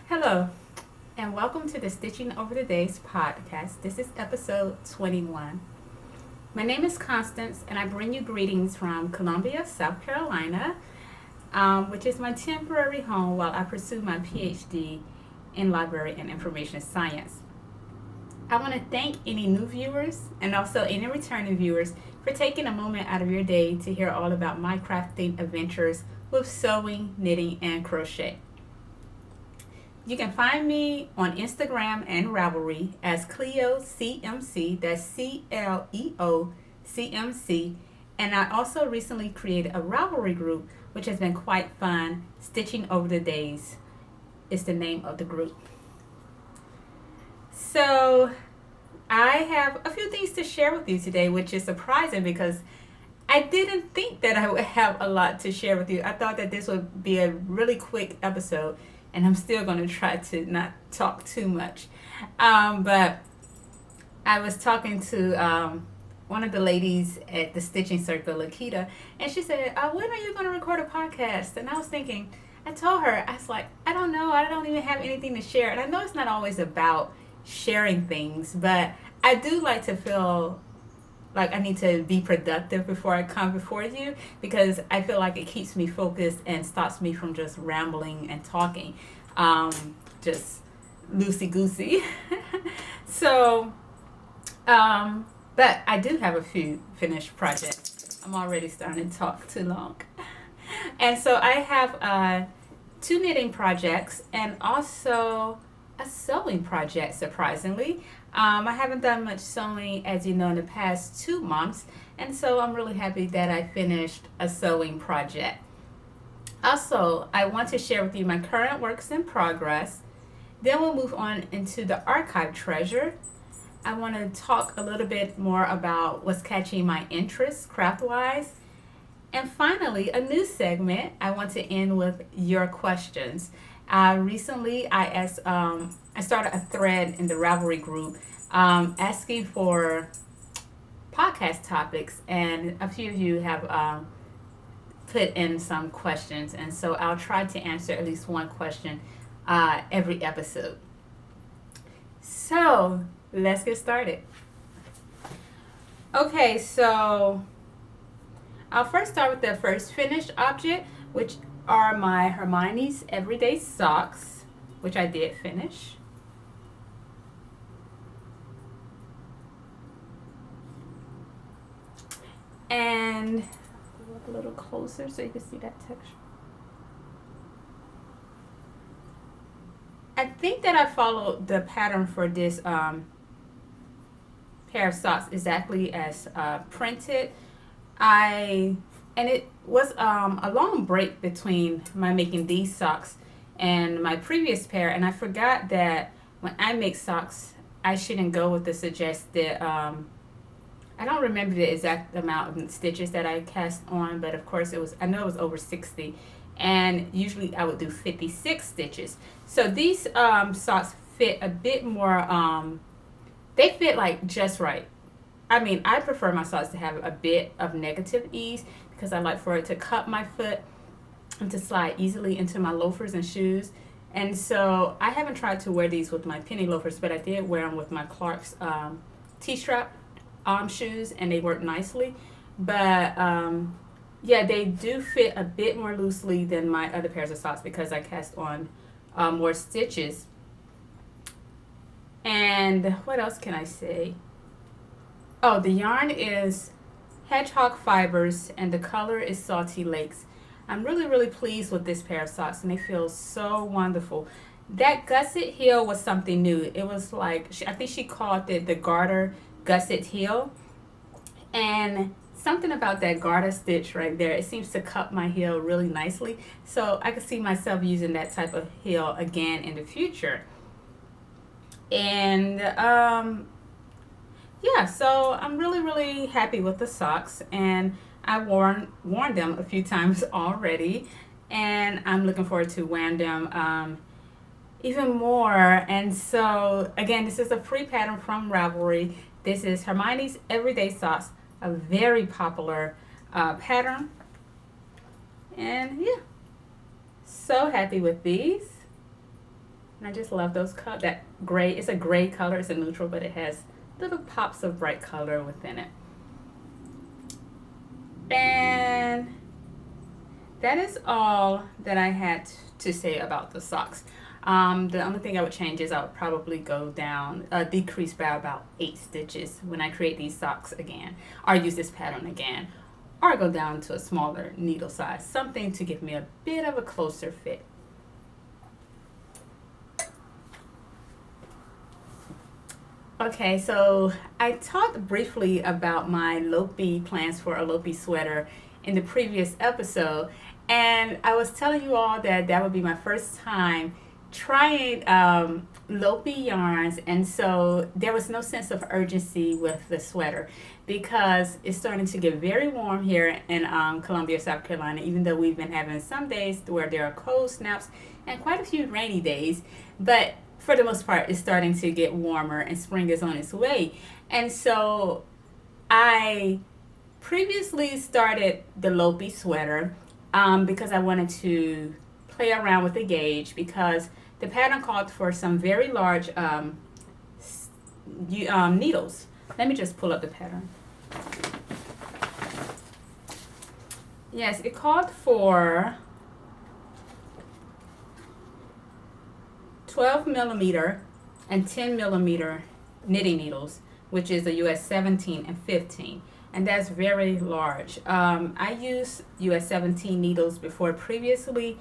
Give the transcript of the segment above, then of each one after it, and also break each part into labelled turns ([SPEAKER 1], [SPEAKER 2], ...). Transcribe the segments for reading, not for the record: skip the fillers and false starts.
[SPEAKER 1] Hello, and welcome to the Stitching Over the Days podcast. This is episode 21. My name is Constance, and I bring you greetings from Columbia, South Carolina, which is my temporary home while I pursue my PhD in library and information science. I want to thank any new viewers and also any returning viewers for taking a moment out of your day to hear all about my crafting adventures with sewing, knitting, and crochet. You can find me on Instagram and Ravelry as cleocmc, that's CLEOCMC, and I also recently created a Ravelry group which has been quite fun. Stitching Over the Days is the name of the group. So I have a few things to share with you today, which is surprising because I didn't think that I would have a lot to share with you. I thought that this would be a really quick episode, and I'm still going to try to not talk too much. But I was talking to one of the ladies at the Stitching Circle, Lakita, and she said, when are you going to record a podcast? And I was thinking, I told her, I was like, I don't know. I don't even have anything to share. And I know it's not always about sharing things, but I do like to feel like I need to be productive before I come before you, because I feel like it keeps me focused and stops me from just rambling and talking, just loosey goosey. So, but I do have a few finished projects. I'm already starting to talk too long. And so I have two knitting projects and also a sewing project, surprisingly. I haven't done much sewing, as you know, in the past 2 months, and so I'm really happy that I finished a sewing project. Also, I want to share with you my current works in progress. Then we'll move on into the archive treasure. I want to talk a little bit more about what's catching my interest craft-wise. And finally, a new segment. I want to end with your questions. Recently, I started a thread in the Ravelry group asking for podcast topics, and a few of you have put in some questions, and so I'll try to answer at least one question every episode. So let's get started. Okay, so I'll first start with the first finished object, which are my Hermione's Everyday Socks, which I did finish. And look a little closer so you can see that texture. I think that I followed the pattern for this pair of socks exactly as printed. And it was a long break between my making these socks and my previous pair, and I forgot that when I make socks, I shouldn't go with the suggested, I don't remember the exact amount of stitches that I cast on, but of course I know it was over 60, and usually I would do 56 stitches. So these socks fit a bit more, they fit like just right. I mean, I prefer my socks to have a bit of negative ease because I like for it to cup my foot and to slide easily into my loafers and shoes. And so I haven't tried to wear these with my penny loafers, but I did wear them with my Clark's T-strap shoes, and they work nicely. But yeah, they do fit a bit more loosely than my other pairs of socks because I cast on more stitches. And what else can I say? Oh, the yarn is Hedgehog Fibers, and the color is Salty Lakes. I'm really, really pleased with this pair of socks, and they feel so wonderful. That gusset heel was something new. It was like, I think she called it the garter gusset heel. And something about that garter stitch right there, it seems to cup my heel really nicely. So I could see myself using that type of heel again in the future. And yeah, so I'm really, really happy with the socks, and I worn them a few times already, and I'm looking forward to wearing them even more. And so again, this is a free pattern from Ravelry. This is Hermione's Everyday Socks, a very popular pattern, and yeah, so happy with these. And I just love that gray. It's a gray color. It's a neutral, but it has little pops of bright color within it. And that is all that I had to say about the socks. The only thing I would change is I would probably go down, decrease by about 8 stitches when I create these socks again, or use this pattern again, or go down to a smaller needle size, something to give me a bit of a closer fit. Okay, so I talked briefly about my Lopi plans for a Lopi sweater in the previous episode, and I was telling you all that that would be my first time trying Lopi yarns, and so there was no sense of urgency with the sweater because it's starting to get very warm here in Columbia, South Carolina, even though we've been having some days where there are cold snaps and quite a few rainy days, but for the most part it's starting to get warmer and spring is on its way. And so I previously started the Lopi sweater because I wanted to play around with the gauge because the pattern called for some very large needles. Let me just pull up the pattern. Yes, it called for 12 millimeter and 10 millimeter knitting needles, which is the US 17 and 15. And that's very large. I used US 17 needles before previously.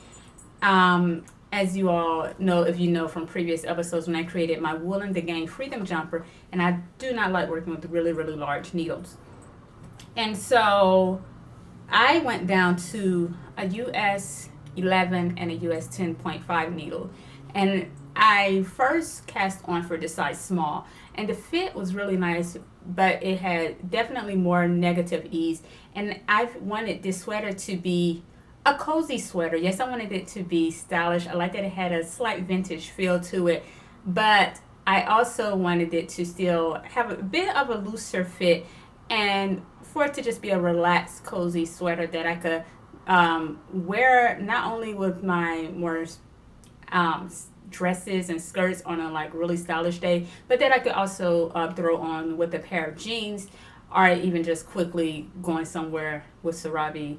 [SPEAKER 1] As you all know, if you know from previous episodes, when I created my Woolen to Gain Freedom jumper, and I do not like working with really, really large needles. And so I went down to a US 11 and a US 10.5 needle. And I first cast on for the size small, and the fit was really nice, but it had definitely more negative ease. And I wanted this sweater to be a cozy sweater. Yes, I wanted it to be stylish. I liked that it had a slight vintage feel to it, but I also wanted it to still have a bit of a looser fit and for it to just be a relaxed, cozy sweater that I could wear not only with my more dresses and skirts on a like really stylish day, but that I could also throw on with a pair of jeans, or even just quickly going somewhere with Sarabi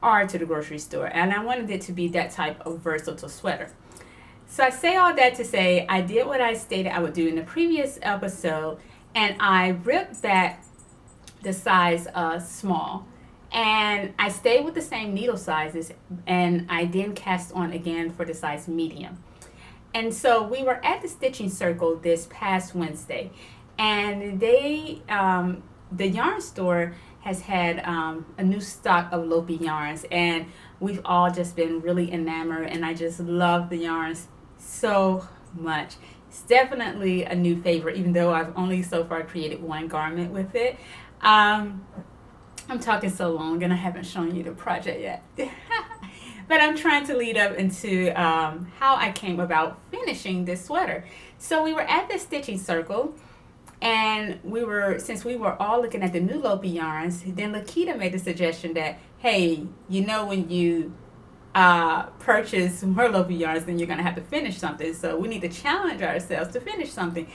[SPEAKER 1] or to the grocery store. And I wanted it to be that type of versatile sweater. So I say all that to say I did what I stated I would do in the previous episode, and I ripped back the size small, and I stayed with the same needle sizes, and I then cast on again for the size medium. And so we were at the stitching circle this past Wednesday, and they the yarn store has had a new stock of Lopi yarns, and we've all just been really enamored, and I just love the yarns so much. It's definitely a new favorite, even though I've only so far created one garment with it. I'm talking so long and I haven't shown you the project yet. But I'm trying to lead up into how I came about finishing this sweater. So we were at the stitching circle, and since we were all looking at the new Lopi yarns, then Lakita made the suggestion that, hey, you know, when you purchase more Lopi yarns, then you're going to have to finish something. So we need to challenge ourselves to finish something.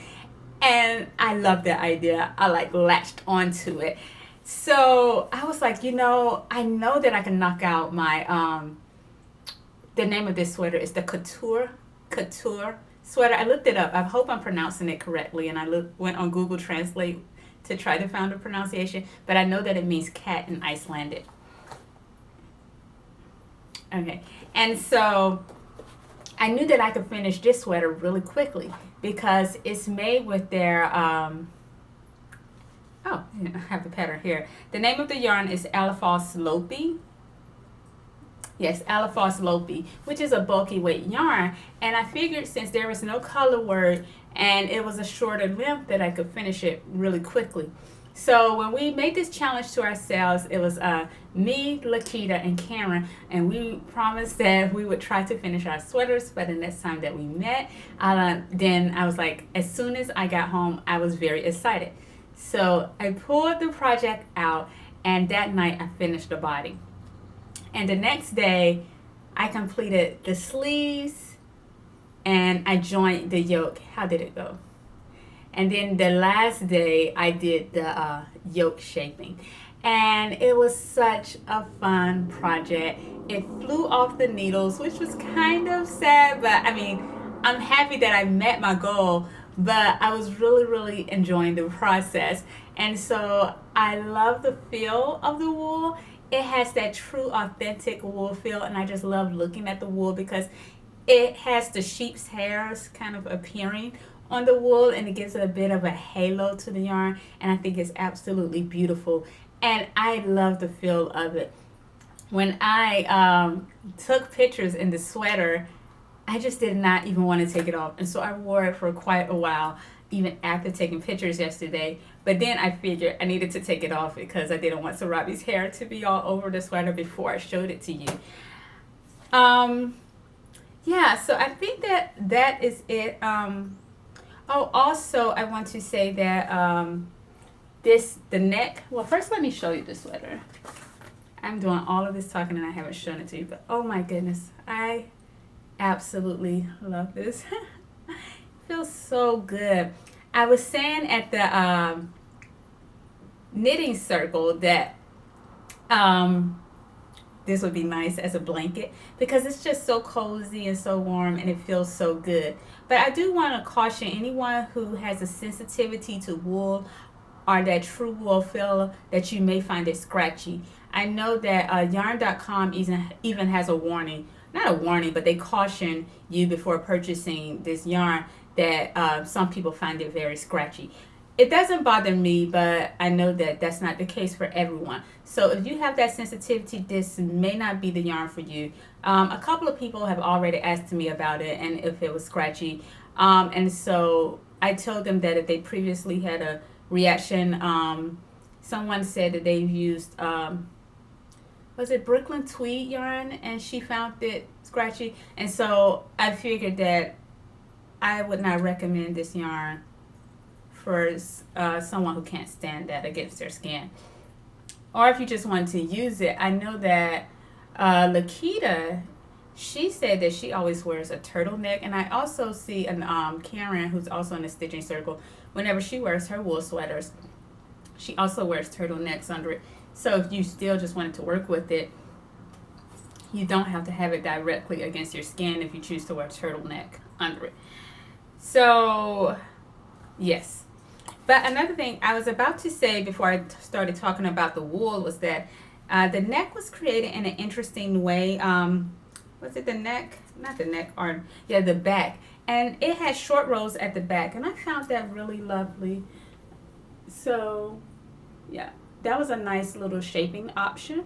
[SPEAKER 1] And I love that idea. I like latched onto it. So I was like, you know, I know that I can knock out my, the name of this sweater is the couture sweater. I looked it up. I hope I'm pronouncing it correctly. And I went on Google Translate to try to find a pronunciation. But I know that it means cat in Icelandic. Okay. And so I knew that I could finish this sweater really quickly because it's made with their, I have the pattern here. The name of the yarn is Alafos Lopi. Yes, Alafos Lopi, which is a bulky weight yarn. And I figured since there was no color word and it was a shorter length that I could finish it really quickly. So when we made this challenge to ourselves, it was me, Lakita, and Cameron, and we promised that we would try to finish our sweaters by the next time that we met. Then I was like, as soon as I got home, I was very excited. So I pulled the project out, and that night I finished the body. And the next day, I completed the sleeves and I joined the yoke. How did it go? And then the last day I did the yoke shaping. And it was such a fun project. It flew off the needles, which was kind of sad, but I mean, I'm happy that I met my goal, but I was really, really enjoying the process. And so I love the feel of the wool. It has that true, authentic wool feel, and I just love looking at the wool because it has the sheep's hairs kind of appearing on the wool, and it gives it a bit of a halo to the yarn, and I think it's absolutely beautiful, and I love the feel of it. When I took pictures in the sweater, I just did not even want to take it off, and so I wore it for quite a while even after taking pictures yesterday. But then I figured I needed to take it off because I didn't want Sarabi's hair to be all over the sweater before I showed it to you. Yeah, so I think that is it. Oh, also, I want to say that the neck, well, first let me show you the sweater. I'm doing all of this talking and I haven't shown it to you, but oh my goodness, I absolutely love this. It feels so good. I was saying at the knitting circle that this would be nice as a blanket because it's just so cozy and so warm and it feels so good. But I do want to caution anyone who has a sensitivity to wool or that true wool feel that you may find it scratchy. I know that yarn.com even has a warning, not a warning, but they caution you before purchasing this yarn that some people find it very scratchy. It doesn't bother me, but I know that that's not the case for everyone. So if you have that sensitivity, this may not be the yarn for you. A couple of people have already asked me about it and if it was scratchy. And so I told them that if they previously had a reaction, someone said that they've used, was it Brooklyn Tweed yarn, and she found it scratchy. And so I figured that I would not recommend this yarn for someone who can't stand that against their skin. Or if you just want to use it, I know that Lakita, she said that she always wears a turtleneck, and I also see an Karen, who's also in the stitching circle, whenever she wears her wool sweaters, she also wears turtlenecks under it. So if you still just wanted to work with it, you don't have to have it directly against your skin if you choose to wear a turtleneck under it. So yes. But another thing I was about to say before I started talking about the wool was that the neck was created in an interesting way. Was it the neck? Not the neck, or yeah, the back. And it had short rows at the back, and I found that really lovely. So yeah, that was a nice little shaping option.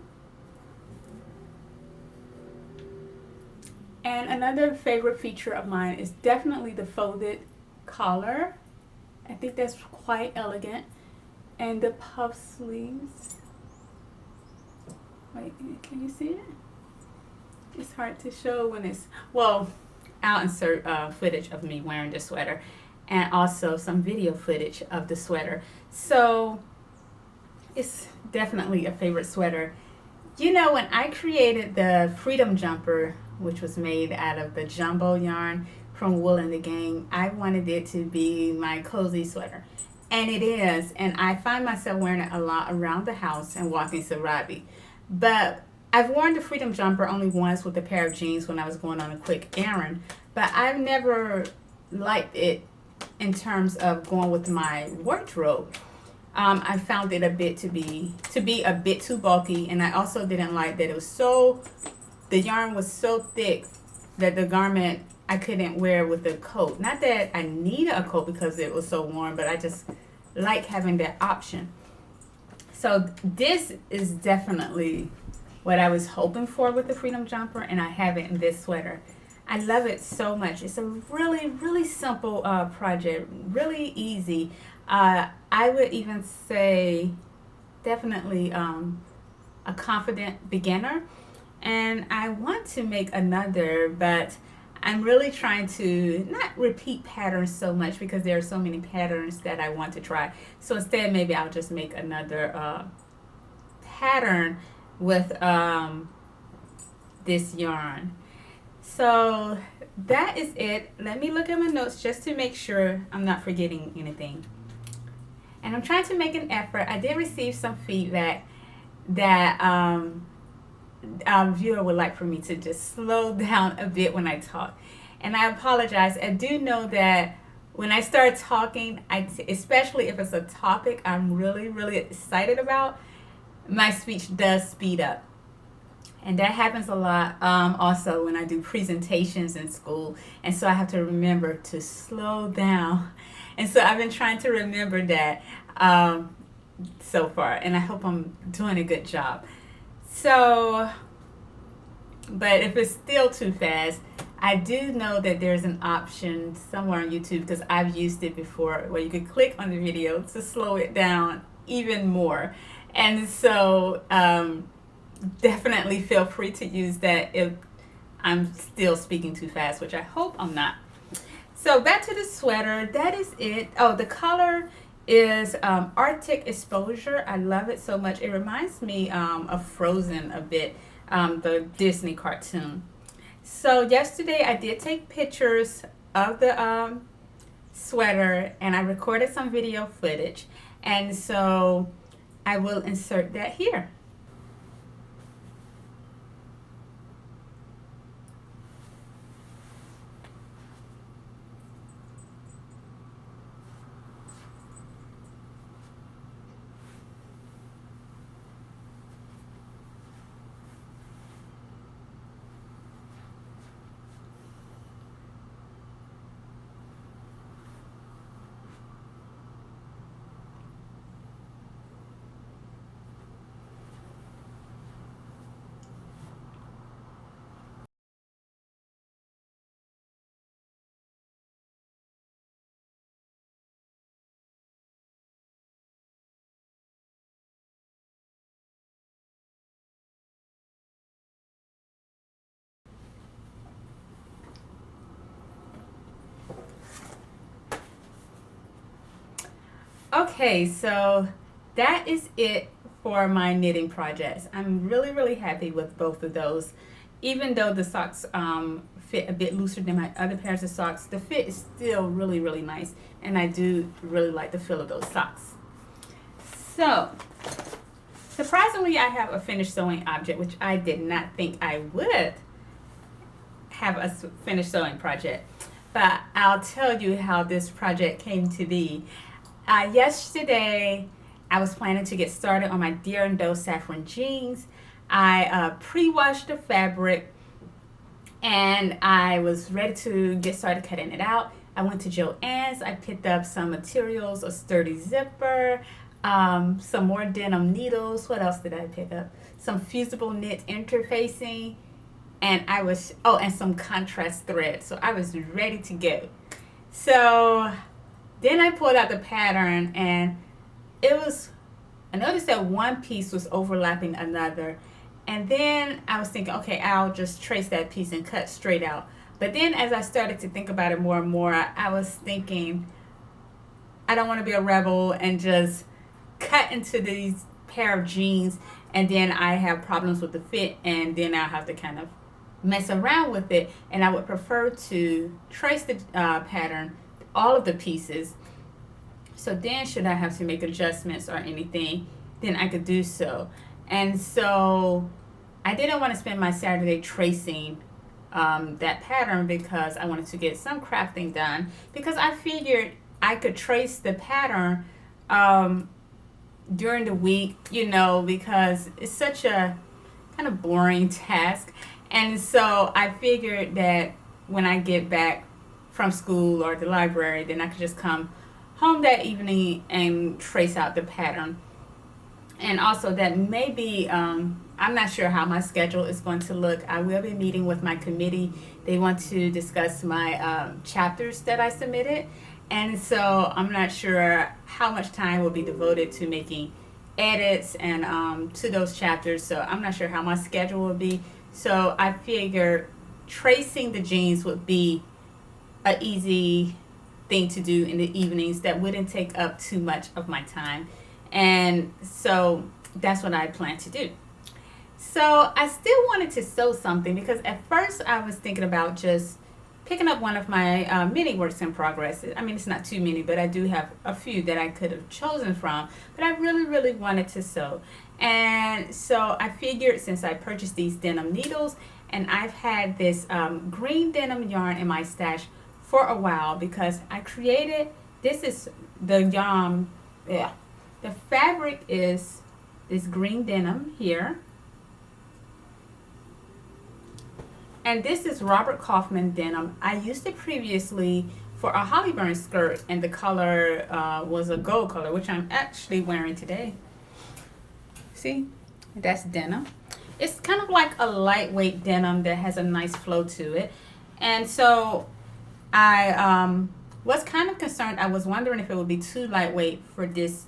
[SPEAKER 1] And another favorite feature of mine is definitely the folded collar. I think that's quite elegant. And the puff sleeves. Wait, can you see it? It's hard to show when it's, well, I'll insert footage of me wearing the sweater and also some video footage of the sweater. So it's definitely a favorite sweater. You know, when I created the Freedom Jumper, which was made out of the jumbo yarn from Wool and the Gang, I wanted it to be my cozy sweater. And it is, and I find myself wearing it a lot around the house and walking Sarabi. But I've worn the Freedom Jumper only once with a pair of jeans when I was going on a quick errand, but I've never liked it in terms of going with my wardrobe. I found it to be a bit too bulky, and I also didn't like that it was the yarn was so thick that the garment I couldn't wear with a coat. Not that I needed a coat because it was so warm, but I just like having that option. So this is definitely what I was hoping for with the Freedom Jumper, and I have it in this sweater. I love it so much. It's a really, really simple project, really easy. I would even say definitely a confident beginner. And I want to make another, but I'm really trying to not repeat patterns so much because there are so many patterns that I want to try. So instead, maybe I'll just make another pattern with this yarn. So that is it. Let me look at my notes just to make sure I'm not forgetting anything. And I'm trying to make an effort. I did receive some feedback that viewer would like for me to just slow down a bit when I talk. And I apologize. I do know that when I start talking, especially if it's a topic I'm really, really excited about, my speech does speed up. And that happens a lot also when I do presentations in school. And so I have to remember to slow down. And so I've been trying to remember that so far. And I hope I'm doing a good job. So, but if it's still too fast, I do know that there's an option somewhere on YouTube, because I've used it before, where you could click on the video to slow it down even more. And so definitely feel free to use that if I'm still speaking too fast, which I hope I'm not. So back to the sweater. That is it. Oh, the color is Arctic Exposure. I love it so much. It reminds me of Frozen a bit, the Disney cartoon. So yesterday I did take pictures of the sweater, and I recorded some video footage, and so I will insert that here. Okay, so that is it for my knitting projects. I'm really, really happy with both of those. Even though the socks fit a bit looser than my other pairs of socks, the fit is still really, really nice. And I do really like the feel of those socks. So, surprisingly, I have a finished sewing object, which I did not think I would have a finished sewing project. But I'll tell you how this project came to be. Yesterday, I was planning to get started on my Deer and Doe saffron jeans. I pre-washed the fabric, and I was ready to get started cutting it out. I went to Joann's. I picked up some materials, a sturdy zipper, some more denim needles. What else did I pick up? Some fusible knit interfacing, and and some contrast thread. So I was ready to go. So then I pulled out the pattern, and I noticed that one piece was overlapping another. And then I was thinking, okay, I'll just trace that piece and cut straight out. But then as I started to think about it more and more, I was thinking, I don't want to be a rebel and just cut into these pair of jeans, and then I have problems with the fit, and then I'll have to kind of mess around with it. And I would prefer to trace the pattern, all of the pieces. So then should I have to make adjustments or anything, then I could do so. And so I didn't want to spend my Saturday tracing that pattern, because I wanted to get some crafting done, because I figured I could trace the pattern during the week, because it's such a kind of boring task. And so I figured that when I get back from school or the library, then I could just come home that evening and trace out the pattern. And also that maybe, I'm not sure how my schedule is going to look. I will be meeting with my committee. They want to discuss my chapters that I submitted. And so I'm not sure how much time will be devoted to making edits and to those chapters. So I'm not sure how my schedule will be. So I figured tracing the jeans would be an easy thing to do in the evenings that wouldn't take up too much of my time. And so that's what I plan to do. So I still wanted to sew something, because at first I was thinking about just picking up one of my mini works in progress. I mean, it's not too many, but I do have a few that I could have chosen from, but I really, really wanted to sew. And so I figured, since I purchased these denim needles, and I've had this green denim yarn in my stash for a while, because I created, this is the yarn, yeah, the fabric is this green denim here. And this is Robert Kaufman denim. I used it previously for a Hollyburn skirt, and the color was a gold color, which I'm actually wearing today. See, that's denim. It's kind of like a lightweight denim that has a nice flow to it. And so I was kind of concerned. I was wondering if it would be too lightweight for this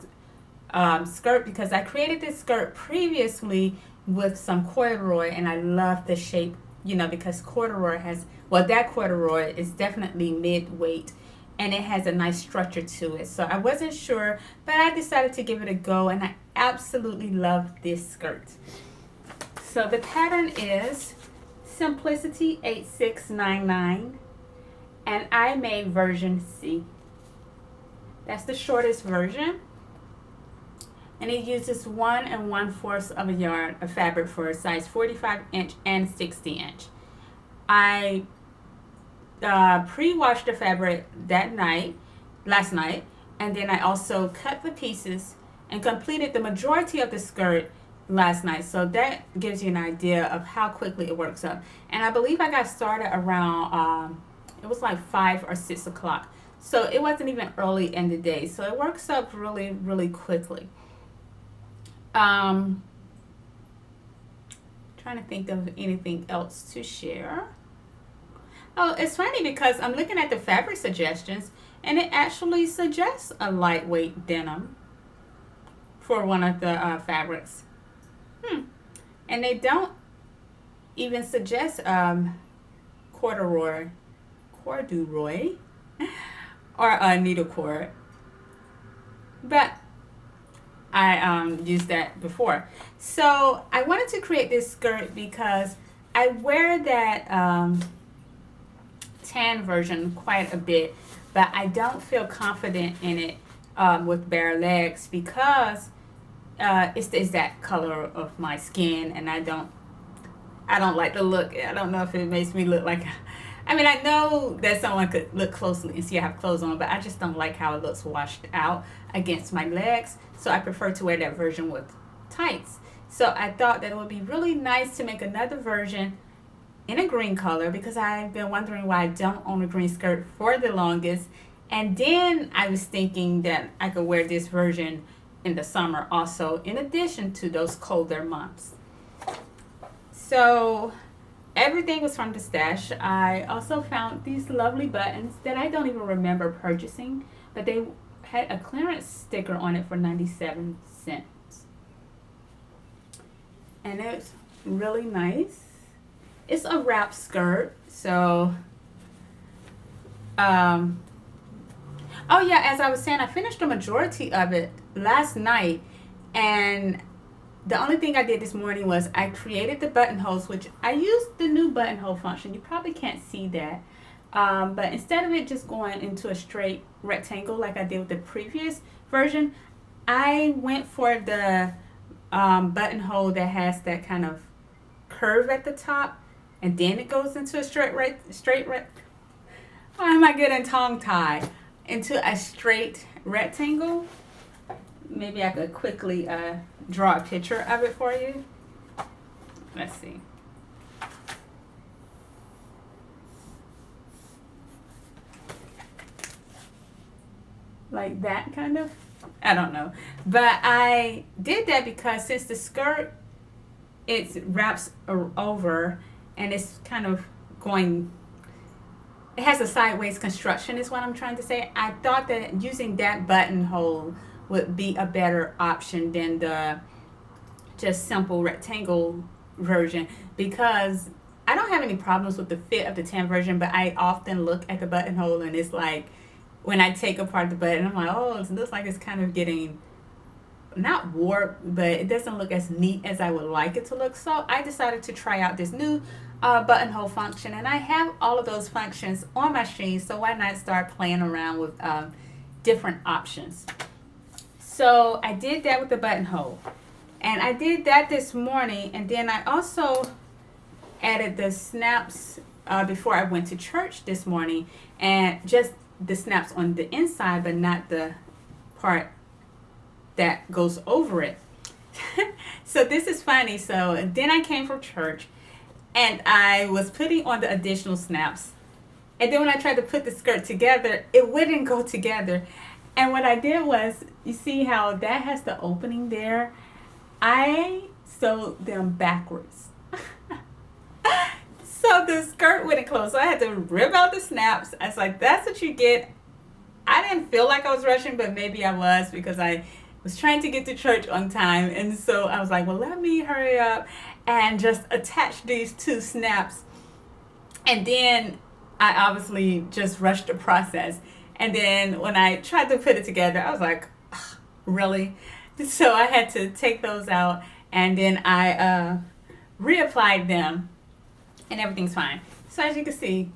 [SPEAKER 1] skirt, because I created this skirt previously with some corduroy, and I love the shape, you know, because corduroy has, well, that corduroy is definitely mid-weight, and it has a nice structure to it. So I wasn't sure, but I decided to give it a go, and I absolutely love this skirt. So the pattern is Simplicity 8699, and I made version C. That's the shortest version, and it uses 1 1/4 of a yard of fabric for a size 45-inch and 60-inch. I pre-washed the fabric last night, and then I also cut the pieces and completed the majority of the skirt last night. So that gives you an idea of how quickly it works up. And I believe I got started around, it was like 5 or 6 o'clock. So it wasn't even early in the day. So it works up really, really quickly. Trying to think of anything else to share. Oh, it's funny because I'm looking at the fabric suggestions, and it actually suggests a lightweight denim for one of the fabrics. And they don't even suggest corduroy or needle cord, but I used that before. So I wanted to create this skirt because I wear that tan version quite a bit, but I don't feel confident in it with bare legs, because it's the exact color of my skin, and I don't like the look. I don't know if it makes me look like, I mean, I know that someone could look closely and see I have clothes on, but I just don't like how it looks washed out against my legs. So I prefer to wear that version with tights. So I thought that it would be really nice to make another version in a green color, because I've been wondering why I don't own a green skirt for the longest. And then I was thinking that I could wear this version in the summer also, in addition to those colder months. So everything was from the stash. I also found these lovely buttons that I don't even remember purchasing, but they had a clearance sticker on it for 97 cents. And it's really nice. It's a wrap skirt, so oh yeah, as I was saying, I finished the majority of it last night, and the only thing I did this morning was I created the buttonholes, which I used the new buttonhole function. You probably can't see that, but instead of it just going into a straight rectangle like I did with the previous version, I went for the buttonhole that has that kind of curve at the top, and then it goes into a why am I getting tongue-tied? Into a straight rectangle. Maybe I could quickly draw a picture of it for you. Let's see. Like that kind of? I don't know. But I did that because since the skirt, it wraps over and it's kind of going, it has a sideways construction is what I'm trying to say. I thought that using that buttonhole would be a better option than the just simple rectangle version, because I don't have any problems with the fit of the tan version, but I often look at the buttonhole and it's like, when I take apart the button, I'm like, oh, it looks like it's kind of getting not warped, but it doesn't look as neat as I would like it to look. So I decided to try out this new buttonhole function, and I have all of those functions on my machine, so why not start playing around with different options. So I did that with the buttonhole, and I did that this morning, and then I also added the snaps before I went to church this morning, and just the snaps on the inside, but not the part that goes over it. So this is funny. So then I came from church, and I was putting on the additional snaps, and then when I tried to put the skirt together, it wouldn't go together. And what I did was, you see how that has the opening there? I sewed them backwards. So the skirt wouldn't close. So I had to rip out the snaps. I was like, that's what you get. I didn't feel like I was rushing, but maybe I was, because I was trying to get to church on time. And so I was like, well, let me hurry up and just attach these two snaps. And then I obviously just rushed the process. And then when I tried to put it together, I was like, really? So I had to take those out, and then I reapplied them, and everything's fine. So as you can see,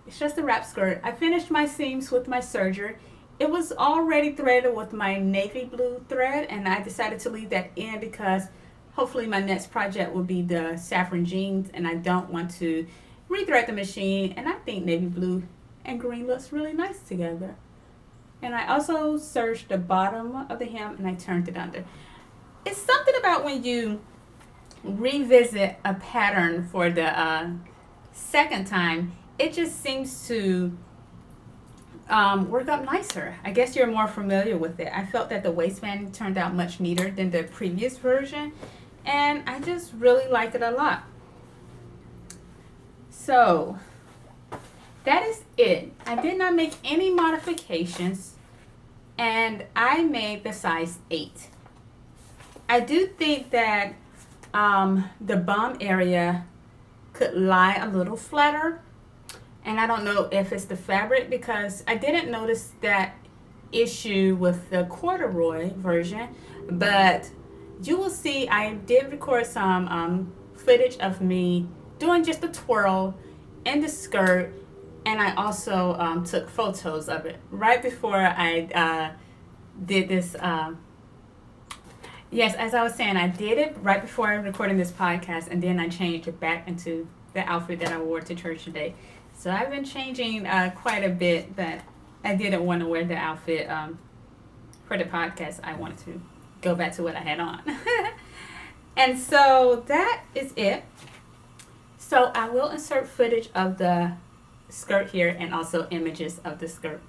[SPEAKER 1] it's just a wrap skirt. I finished my seams with my serger. It was already threaded with my navy blue thread, and I decided to leave that in because hopefully my next project will be the saffron jeans, and I don't want to rethread the machine. And I think navy blue and green looks really nice together. And I also serged the bottom of the hem, and I turned it under. It's something about when you revisit a pattern for the second time, it just seems to work up nicer. I guess you're more familiar with it. I felt that the waistband turned out much neater than the previous version, and I just really like it a lot. So that is it. I did not make any modifications, and I made the size 8. I do think that the bum area could lie a little flatter, and I don't know if it's the fabric, because I didn't notice that issue with the corduroy version, but you will see I did record some footage of me doing just a twirl in the skirt, and I also took photos of it right before I did this. Yes, as I was saying, I did it right before I recorded this podcast, and then I changed it back into the outfit that I wore to church today. So I've been changing quite a bit, but I didn't want to wear the outfit for the podcast. I wanted to go back to what I had on. And so that is it. So I will insert footage of the skirt here and also images of the skirt.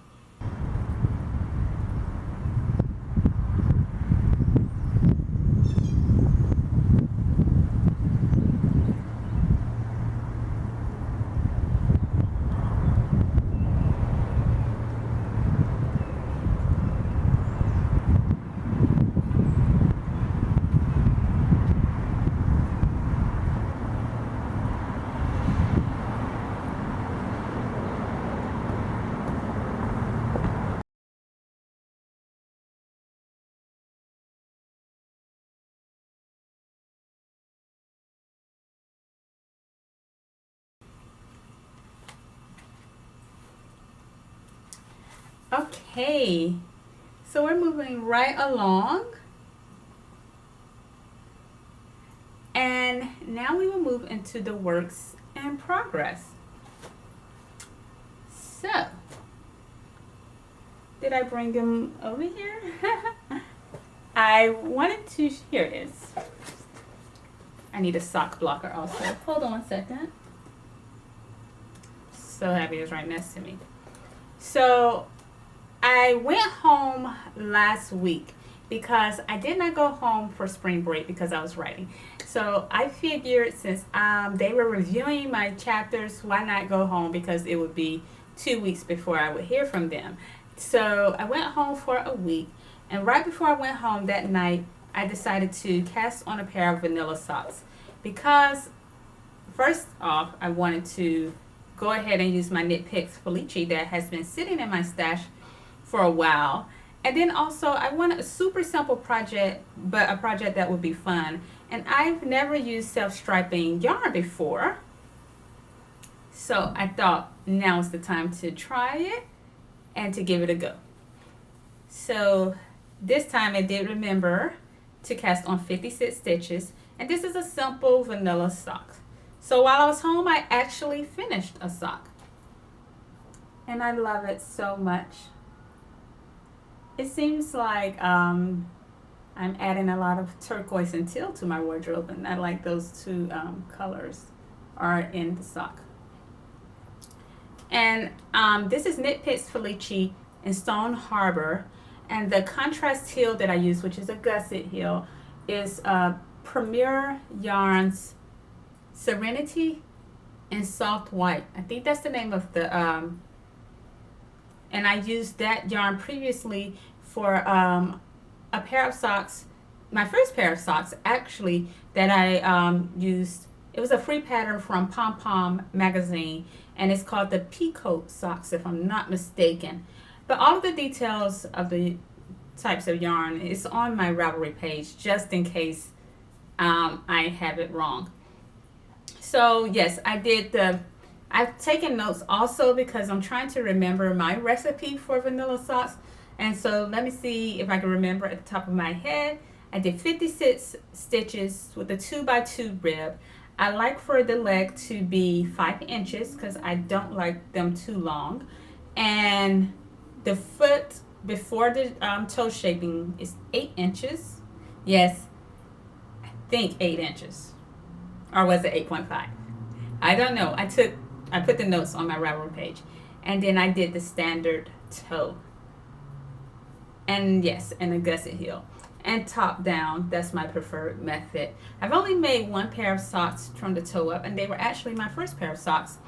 [SPEAKER 1] Okay, so we're moving right along, and now we will move into the works in progress. So, did I bring them over here? I wanted to, here it is. I need a sock blocker also. Hold on one second. So happy it's right next to me. So, I went home last week because I did not go home for spring break because I was writing. So I figured since they were reviewing my chapters, why not go home, because it would be 2 weeks before I would hear from them. So I went home for a week, and right before I went home that night, I decided to cast on a pair of vanilla socks because first off, I wanted to go ahead and use my Knit Picks Felice that has been sitting in my stash for a while, And then also I want a super simple project, but a project that would be fun. And I've never used self-striping yarn before. So I thought now's the time to try it and to give it a go. So this time I did remember to cast on 56 stitches, and this is a simple vanilla sock. So while I was home, I actually finished a sock, and I love it so much. It seems like I'm adding a lot of turquoise and teal to my wardrobe, and I like those two colors are in the sock. And this is Knit Picks Felici in Stone Harbor, and the contrast teal that I use, which is a gusset teal, is Premier Yarns Serenity and Soft White. I think that's the name of the and I used that yarn previously for a pair of socks, my first pair of socks actually, that I used. It was a free pattern from Pom Pom magazine, and it's called the Peacoat socks, if I'm not mistaken. But all of the details of the types of yarn is on my Ravelry page, just in case I have it wrong. So yes, I've taken notes also because I'm trying to remember my recipe for vanilla socks. And so let me see if I can remember at the top of my head. I did 56 stitches with a 2x2 rib. I like for the leg to be 5 inches because I don't like them too long. And the foot before the toe shaping is 8 inches. Yes, I think 8 inches. Or was it 8.5? I don't know. I put the notes on my Ravelry page. And then I did the standard toe. And yes, and a gusset heel. And top down, that's my preferred method. I've only made one pair of socks from the toe up, and they were actually my first pair of socks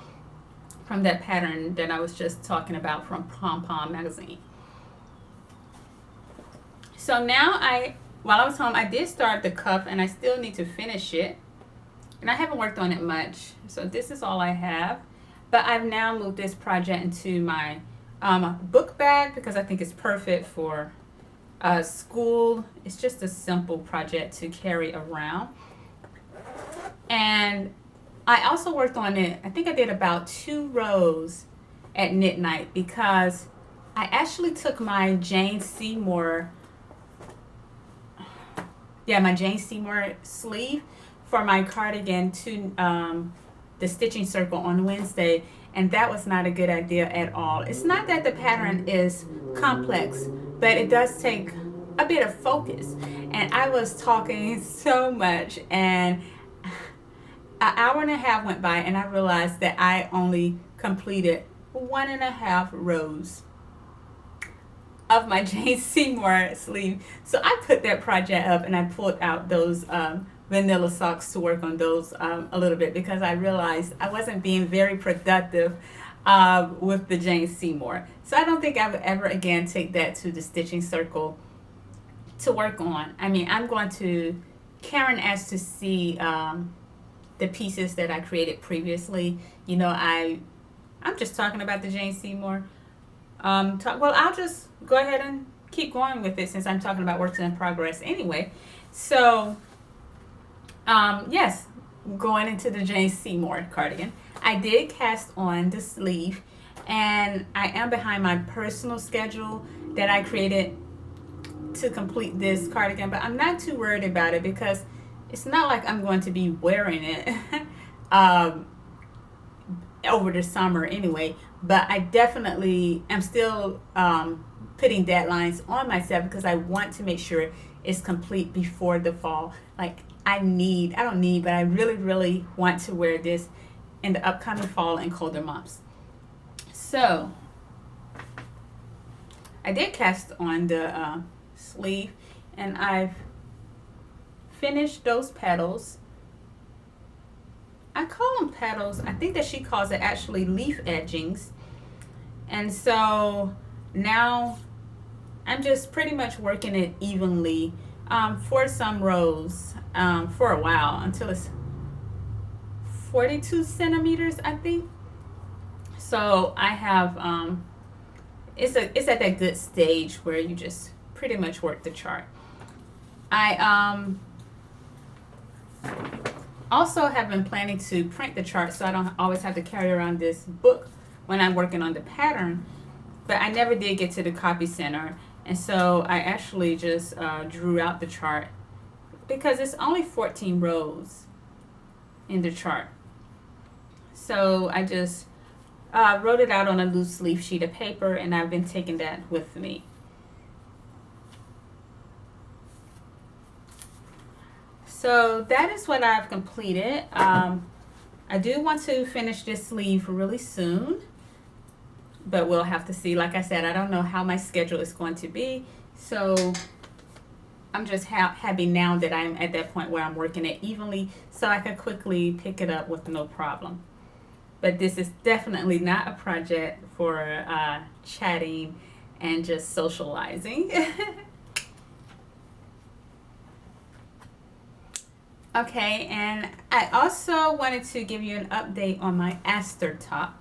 [SPEAKER 1] from that pattern that I was just talking about from Pom Pom magazine. So now while I was home, I did start the cuff, and I still need to finish it. And I haven't worked on it much, so this is all I have. But I've now moved this project into my book bag because I think it's perfect for school. It's just a simple project to carry around. And I also worked on it, I think I did about 2 rows at knit night because I actually took my Jane Seymour sleeve for my cardigan to the stitching circle on Wednesday, and that was not a good idea at all. It's not that the pattern is complex, but it does take a bit of focus. And I was talking so much, and an hour and a half went by, and I realized that I only completed 1.5 rows of my Jane Seymour sleeve. So I put that project up, and I pulled out those vanilla socks to work on those a little bit because I realized I wasn't being very productive with the Jane Seymour. So I don't think I would ever again take that to the stitching circle to work on. I mean, I'm going to, Karen asked to see the pieces that I created previously. You know, I'm just talking about the Jane Seymour. Well, I'll just go ahead and keep going with it since I'm talking about works in progress anyway. So yes, going into the Jane Seymour cardigan, I did cast on the sleeve, and I am behind my personal schedule that I created to complete this cardigan, but I'm not too worried about it because it's not like I'm going to be wearing it over the summer anyway. But I definitely am still putting deadlines on myself because I want to make sure it's complete before the fall. Like I really, really want to wear this in the upcoming fall and colder months. So I did cast on the sleeve, and I've finished those petals. I call them petals. I think that she calls it actually leaf edgings. And so now I'm just pretty much working it evenly for some rows for a while until it's 42 centimeters, I think. So I have it's at that good stage where you just pretty much work the chart. I also have been planning to print the chart so I don't always have to carry around this book when I'm working on the pattern, but I never did get to the copy center, and so I actually just drew out the chart because it's only 14 rows in the chart. So I just wrote it out on a loose leaf sheet of paper, and I've been taking that with me. So that is what I've completed. I do want to finish this sleeve really soon, but we'll have to see. Like I said, I don't know how my schedule is going to be, so I'm just happy now that I'm at that point where I'm working it evenly so I can quickly pick it up with no problem. But this is definitely not a project for chatting and just socializing. Okay, and I also wanted to give you an update on my aster top.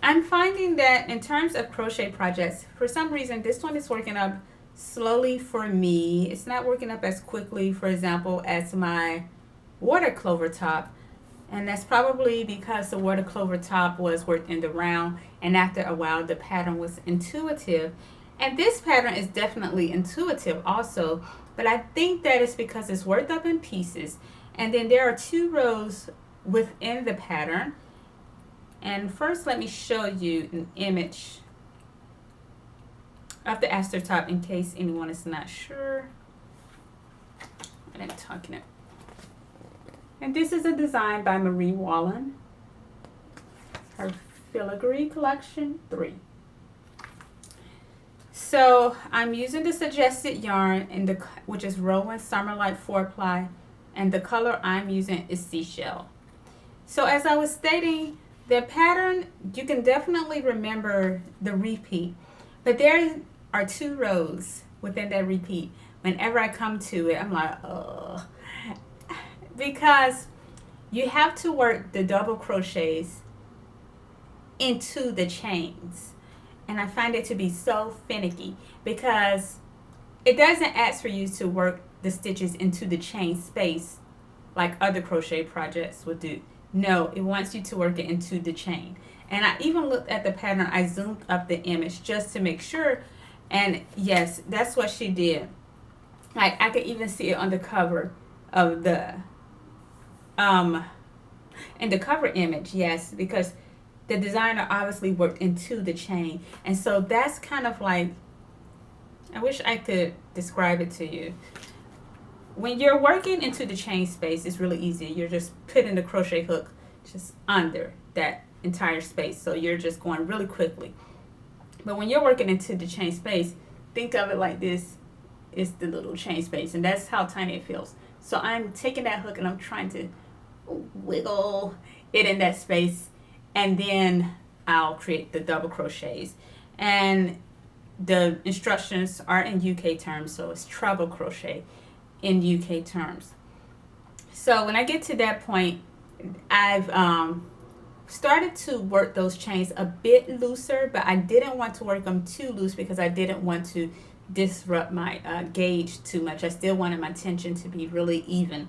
[SPEAKER 1] I'm finding that in terms of crochet projects, for some reason this one is working up slowly for me. It's not working up as quickly, for example, as my water clover top, and that's probably because the water clover top was worked in the round, and after a while the pattern was intuitive. And this pattern is definitely intuitive also, but I think that it's because it's worked up in pieces. And then there are 2 rows within the pattern. And first let me show you an image of the aster top in case anyone is not sure what I'm talking about. And this is a design by Marie Wallen, her Filigree Collection 3. So I'm using the suggested yarn which is Rowan Summerlight 4-ply, and the color I'm using is Seashell. So as I was stating, the pattern, you can definitely remember the repeat, but there are 2 rows within that repeat. Whenever I come to it, I'm like, oh, because you have to work the double crochets into the chains. And I find it to be so finicky because it doesn't ask for you to work the stitches into the chain space like other crochet projects would do. No, it wants you to work it into the chain. And I even looked at the pattern. I zoomed up the image just to make sure. And yes, that's what she did. Like I could even see it on the cover of the in the cover image. Yes, because the designer obviously worked into the chain. And so that's kind of like, I wish I could describe it to you. When you're working into the chain space, it's really easy. You're just putting the crochet hook just under that entire space. So you're just going really quickly. But when you're working into the chain space, think of it like this is the little chain space. And that's how tiny it feels. So I'm taking that hook and I'm trying to wiggle it in that space. And then I'll create the double crochets. And the instructions are in UK terms, so it's treble crochet in UK terms. So when I get to that point, I've started to work those chains a bit looser, but I didn't want to work them too loose because I didn't want to disrupt my gauge too much. I still wanted my tension to be really even.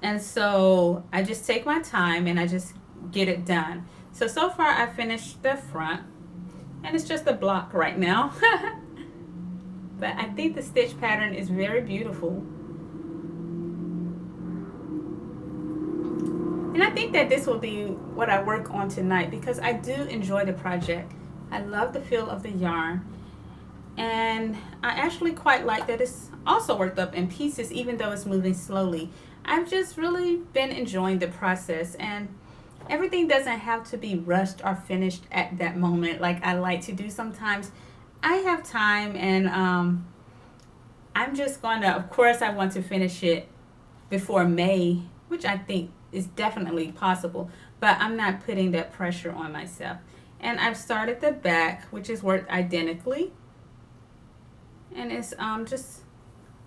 [SPEAKER 1] And so I just take my time and I just get it done. So far I finished the front, and it's just a block right now. But I think the stitch pattern is very beautiful. And I think that this will be what I work on tonight because I do enjoy the project. I love the feel of the yarn. And I actually quite like that it's also worked up in pieces even though it's moving slowly. I've just really been enjoying the process, and everything doesn't have to be rushed or finished at that moment like I like to do sometimes. I have time, and I'm just going to, of course, I want to finish it before May, which I think is definitely possible, but I'm not putting that pressure on myself. And I've started the back, which is worked identically, and it's just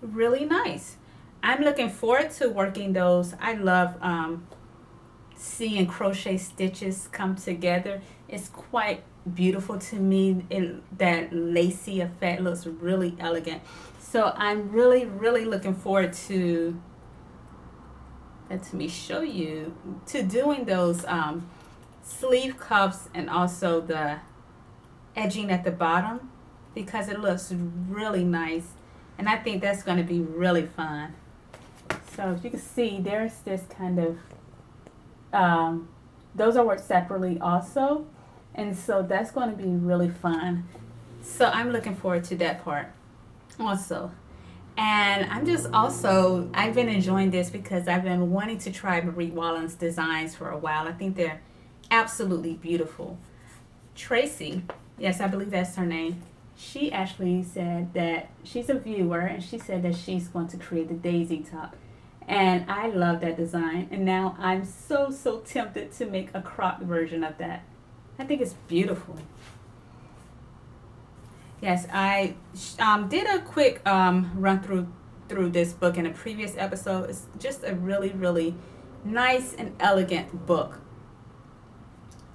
[SPEAKER 1] really nice. I'm looking forward to working those. I love seeing crochet stitches come together. It's quite beautiful to me. That lacy effect looks really elegant. So I'm really, really looking forward to, let me show you, to doing those sleeve cuffs and also the edging at the bottom, because it looks really nice. And I think that's going to be really fun. So as you can see, there's this kind of, those are worked separately also. And so that's going to be really fun. So I'm looking forward to that part also. And I've been enjoying this because I've been wanting to try Marie Wallen's designs for a while. I think they're absolutely beautiful. Tracy, yes, I believe that's her name. She actually said that she's a viewer, and she said that she's going to create the daisy top. And I love that design. And now I'm so tempted to make a cropped version of that. I think it's beautiful. Yes, I did a quick run through this book in a previous episode. It's just a really, really nice and elegant book.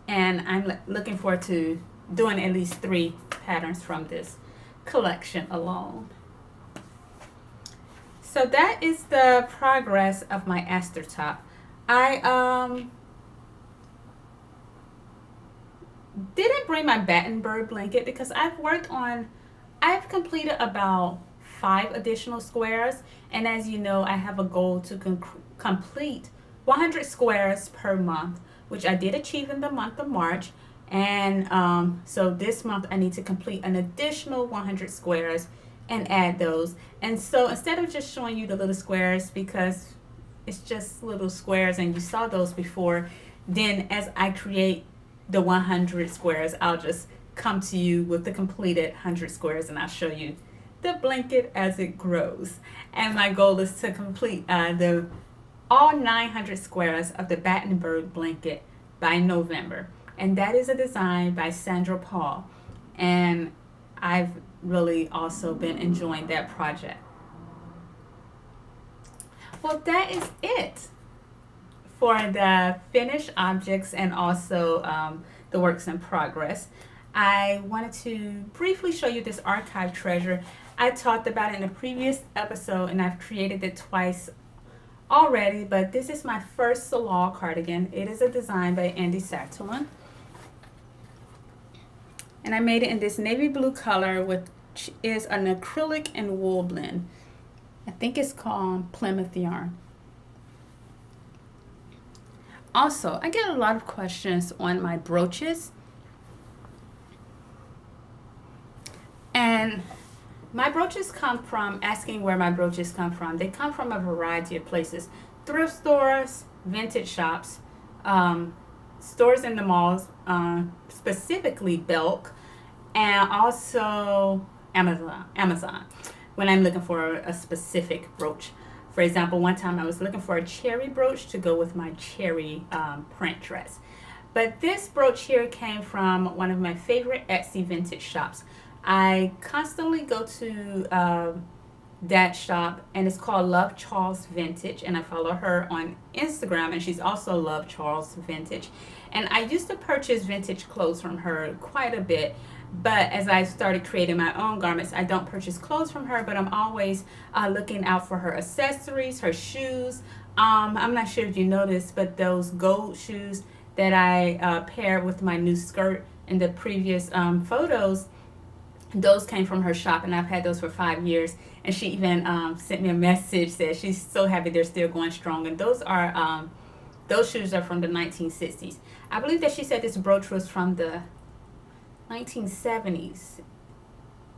[SPEAKER 1] And I'm looking forward to doing at least 3 patterns from this collection alone. So that is the progress of my Aster top. I didn't bring my Battenberg blanket because I've completed about 5 additional squares, and as you know, I have a goal to complete 100 squares per month, which I did achieve in the month of March. And so this month I need to complete an additional 100 squares and add those. And so instead of just showing you the little squares, because it's just little squares and you saw those before, then as I create the 100 squares, I'll just come to you with the completed 100 squares, and I'll show you the blanket as it grows. And my goal is to complete all 900 squares of the Battenberg blanket by November. And that is a design by Sandra Paul. And I've really also been enjoying that project. Well, that is it for the finished objects and also the works in progress. I wanted to briefly show you this archive treasure. I talked about it in a previous episode, and I've created it twice already, but this is my first Salal cardigan. It is a design by Andy Saxon. And I made it in this navy blue color, which is an acrylic and wool blend. I think it's called Plymouth yarn. Also, I get a lot of questions on my brooches. And my brooches come from, asking where my brooches come from. They come from a variety of places. Thrift stores, vintage shops, stores in the malls, specifically Belk, and also Amazon, when I'm looking for a specific brooch. For example, one time I was looking for a cherry brooch to go with my cherry print dress. But this brooch here came from one of my favorite Etsy vintage shops. I constantly go to that shop, and it's called Love Charles Vintage, and I follow her on Instagram, and she's also Love Charles Vintage. And I used to purchase vintage clothes from her quite a bit, but as I started creating my own garments, I don't purchase clothes from her, but I'm always looking out for her accessories, her shoes. I'm not sure if you noticed, but those gold shoes that I paired with my new skirt in the previous photos, those came from her shop, and I've had those for 5 years. And she even sent me a message that she's so happy they're still going strong. And those shoes are from the 1960s. I believe that she said this brooch was from the 1970s.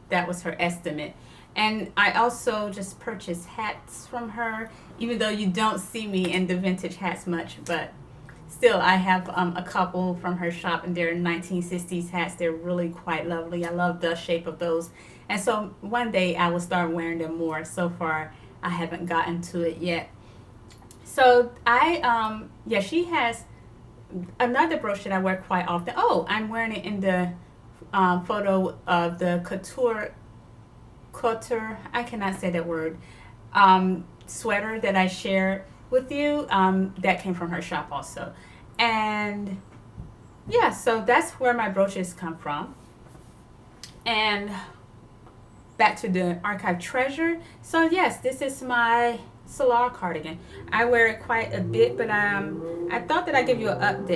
[SPEAKER 1] That was her estimate. And I also just purchased hats from her, even though you don't see me in the vintage hats much, but still, I have a couple from her shop, and they're 1960s hats. They're really quite lovely. I love the shape of those. And so one day I will start wearing them more. So far, I haven't gotten to it yet. So she has another brooch that I wear quite often. Oh, I'm wearing it in the photo of the couture, I cannot say that word, sweater that I shared with you. That came from her shop also. And yeah, so that's where my brooches come from. And back to the archive treasure. So yes, this is my Solar cardigan. I wear it quite a bit, but I thought that I'd give you an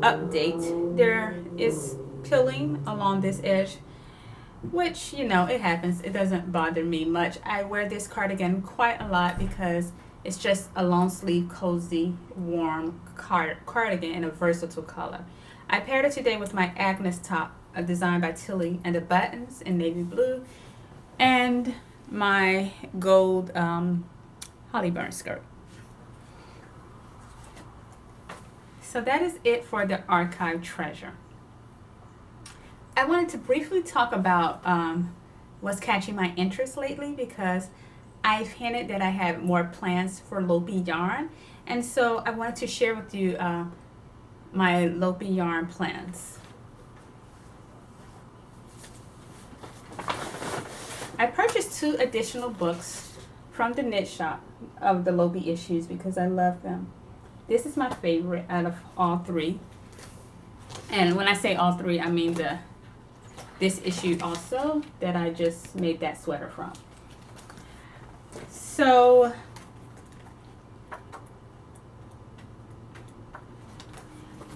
[SPEAKER 1] update. There is pilling along this edge, which, you know, it happens. It doesn't bother me much. I wear this cardigan quite a lot because it's just a long sleeve, cozy, warm cardigan in a versatile color. I paired it today with my Agnes top, designed by Tilly, and the buttons in navy blue, and my gold Hollyburn skirt. So that is it for the archive treasure. I wanted to briefly talk about what's catching my interest lately, because I've hinted that I have more plans for Lopi yarn, and so I wanted to share with you my Lopi yarn plans. I purchased 2 additional books from the knit shop of the Lopi issues because I love them. This is my favorite out of all 3. And when I say all 3, I mean this issue also that I just made that sweater from. So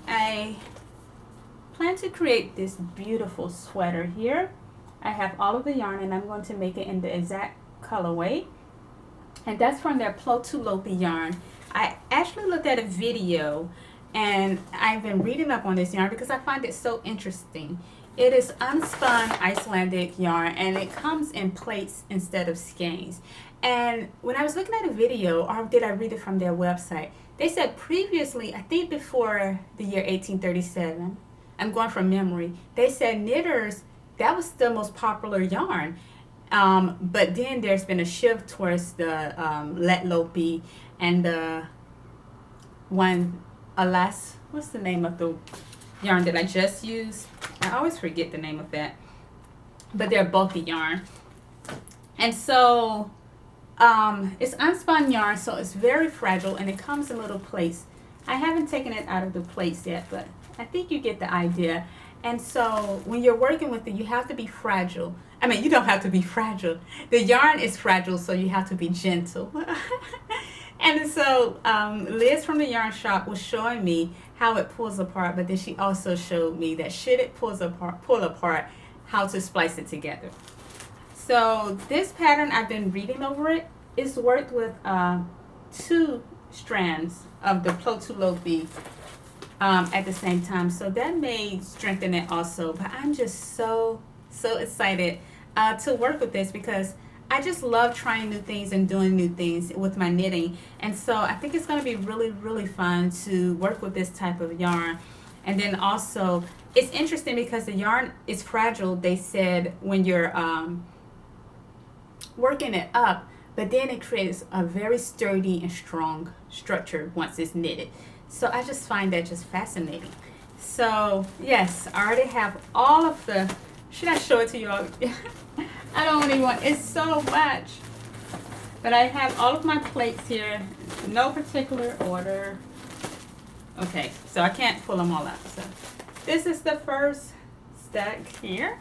[SPEAKER 1] I plan to create this beautiful sweater here. I have all of the yarn and I'm going to make it in the exact colorway. And that's from their Plo to Lopi yarn. I actually looked at a video and I've been reading up on this yarn because I find it so interesting. It is unspun Icelandic yarn and it comes in plates instead of skeins. And when I was looking at a video, or did I read it from their website, they said previously, I think before the year 1837, I'm going from memory, they said knitters, that was the most popular yarn. But then there's been a shift towards the Let Lopi and the one, alas, what's the name of the yarn that I just used? I always forget the name of that. But they're bulky yarn. And so it's unspun yarn, so it's very fragile and it comes in little plates. I haven't taken it out of the plates yet, but I think you get the idea. And so when you're working with it, you have to be fragile. I mean, you don't have to be fragile. The yarn is fragile, so you have to be gentle. And so Liz from the yarn shop was showing me how it pulls apart, but then she also showed me that should it pull apart, how to splice it together. So this pattern, I've been reading over it. It's worked with 2 strands of the Plo to Lopi at the same time, so that may strengthen it also. But I'm just so excited to work with this because I just love trying new things and doing new things with my knitting. And so I think it's going to be really fun to work with this type of yarn. And then also it's interesting because the yarn is fragile, they said, when you're working it up, but then it creates a very sturdy and strong structure once it's knitted. So I just find that just fascinating. So yes, I already have all of the, should I show it to you all? I don't even want, it's so much. But I have all of my plates here, no particular order. Okay, so I can't pull them all out. So this is the first stack here.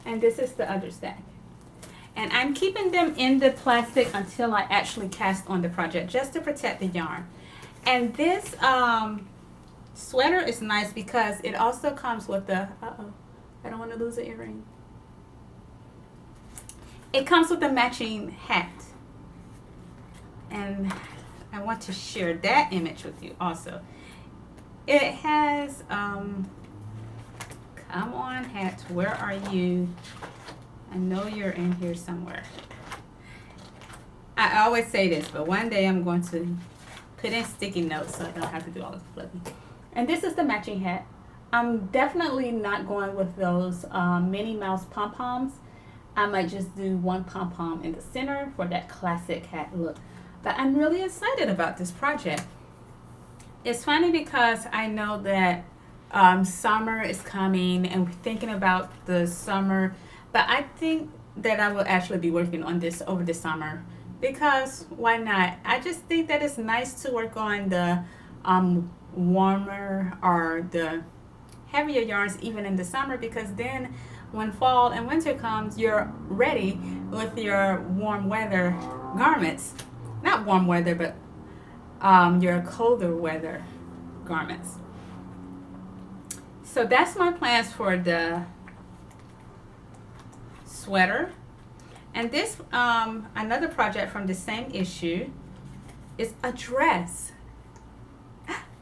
[SPEAKER 1] And this is the other stack. And I'm keeping them in the plastic until I actually cast on the project, just to protect the yarn. And this sweater is nice because it also comes with the, I don't want to lose the earring. It comes with a matching hat. And I want to share that image with you also. It has, come on hat, where are you? I know you're in here somewhere. I always say this, but one day I'm going to put in sticky notes so I don't have to do all this flipping. And this is the matching hat. I'm definitely not going with those Minnie Mouse pom-poms. I might just do one pom-pom in the center for that classic hat look. But I'm really excited about this project. It's funny because I know that summer is coming and we're thinking about the summer But I think that I will actually be working on this over the summer because why not? I just think that it's nice to work on the warmer or the heavier yarns even in the summer, because then when fall and winter comes, you're ready with your warm weather garments. Not warm weather, but your colder weather garments. So that's my plans for the sweater. And this another project from the same issue is a dress.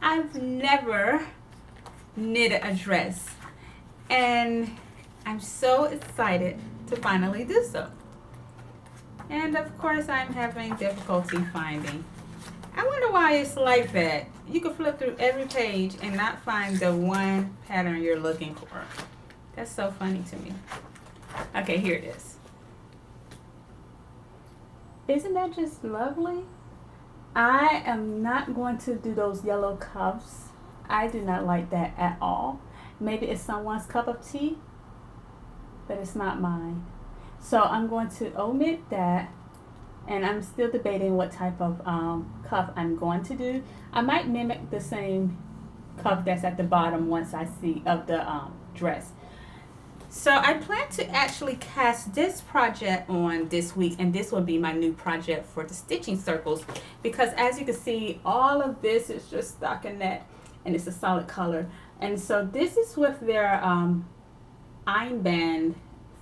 [SPEAKER 1] I've never knitted a dress, and I'm so excited to finally do so. And of course I'm having difficulty finding. I wonder why it's like that. You can flip through every page and not find the one pattern you're looking for. That's so funny to me. Okay, here it is. Isn't that just lovely? I am not going to do those yellow cuffs. I do not like that at all. Maybe it's someone's cup of tea, but it's not mine. So I'm going to omit that, and I'm still debating what type of cuff I'm going to do. I might mimic the same cuff that's at the bottom once I see of the dress. So I plan to actually cast this project on this week, and this will be my new project for the stitching circles, because as you can see, all of this is just stockinette and it's a solid color. And so this is with their iron band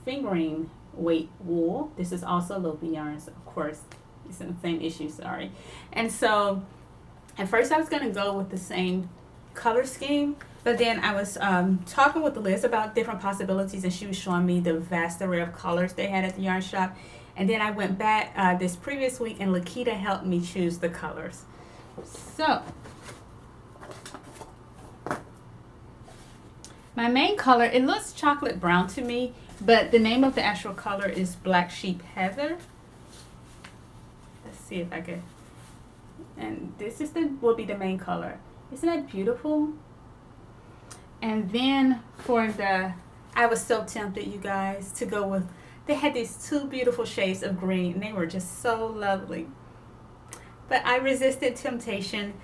[SPEAKER 1] fingering weight wool. This is also Lopi yarns, of course. It's in the same issue, sorry. And so at first I was going to go with the same color scheme, but then I was talking with Liz about different possibilities, and she was showing me the vast array of colors they had at the yarn shop. And then I went back this previous week, and Lakita helped me choose the colors. So my main color, it looks chocolate brown to me, but the name of the actual color is Black Sheep Heather. Let's see if I can. And this is will be the main color. Isn't that beautiful? And then for the, I was so tempted, you guys, to go with, they had these two beautiful shades of green, and they were just so lovely. But I resisted temptation,